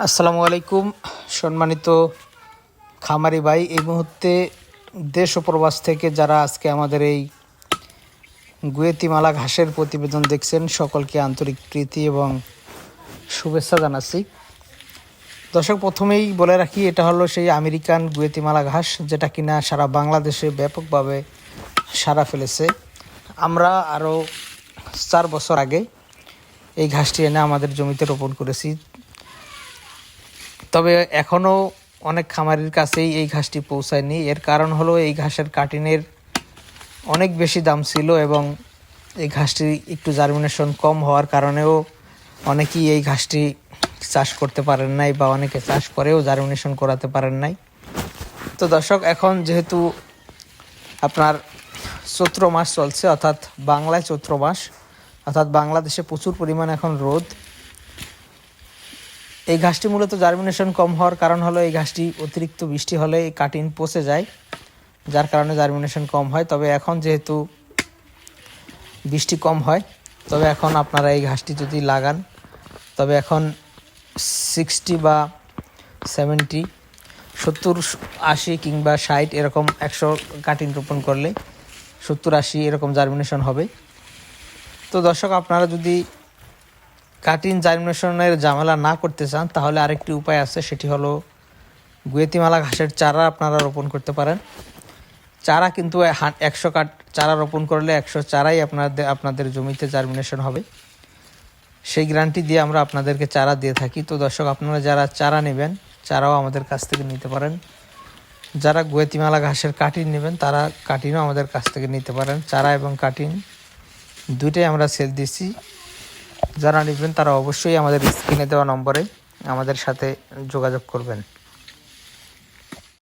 আসসালামু আলাইকুম সম্মানিত খামারি ভাই। এই মুহূর্তে দেশ ও প্রবাস থেকে যারা আজকে আমাদের এই গুয়েতিমালা ঘাসের প্রতিবেদন দেখছেন, সকলকে আন্তরিক প্রীতি এবং শুভেচ্ছা জানাচ্ছি। দর্শক, প্রথমেই বলে রাখি, এটা হলো সেই আমেরিকান গুয়েতিমালা ঘাস, যেটা কিনা সারা বাংলাদেশে ব্যাপকভাবে সাড়া ফেলেছে। আমরা আরও 4 বছর আগে এই ঘাসটি এনে আমাদের জমিতে রোপণ করেছি। তবে এখনও অনেক খামারির কাছেই এই ঘাসটি পৌঁছায়নি। এর কারণ হলো এই ঘাসের কাটিনের অনেক বেশি দাম ছিল এবং এই ঘাসটি একটু জার্মিনেশন কম হওয়ার কারণেও অনেকেই এই ঘাসটি চাষ করতে পারেন নাই, বা অনেকে চাষ করেও জার্মিনেশন করাতে পারেন নাই। তো দর্শক, এখন যেহেতু আপনার চৈত্র মাস চলছে, অর্থাৎ বাংলায় চৈত্র মাস, অর্থাৎ বাংলাদেশে প্রচুর পরিমাণ এখন রোদ। এই ঘাসটি মূলত জার্মিনেশন কম হওয়ার কারণ হলো এই ঘাসটি অতিরিক্ত বৃষ্টি হলে এই কাটিন পচে যায়, যার কারণে জার্মিনেশন কম হয়। তবে এখন যেহেতু বৃষ্টি কম হয়, তবে এখন আপনারা এই ঘাসটি যদি লাগান, তবে এখন 60 বা 70, 70, 80 কিংবা 60 এরকম 100 কাটিন রোপণ করলে 70-80 এরকম জার্মিনেশন হবে। তো দর্শক, আপনারা যদি কাটিন জার্মিনেশনের ঝামেলা না করতে চান, তাহলে আরেকটি উপায় আছে, সেটি হলো গুয়েতিমালা ঘাসের চারা আপনারা রোপণ করতে পারেন। চারা কিন্তু 100 চারা রোপণ করলে 100 চারাই আপনাদের জমিতে জার্মিনেশন হবে, সেই গ্যারান্টি দিয়ে আমরা আপনাদেরকে চারা দিয়ে থাকি। তো দর্শক, আপনারা যারা চারা নেবেন, চারাও আমাদের কাছ থেকে নিতে পারেন। যারা গুয়েতিমালা ঘাসের কাটিন নেবেন, তারা কাটিনও আমাদের কাছ থেকে নিতে পারেন। চারা এবং কাটিন দুইটাই আমরা সেল দিচ্ছি। যারা নেবেন তারা অবশ্যই আমাদের স্ক্রিনে দেওয়া নম্বরে আমাদের সাথে যোগাযোগ করবেন।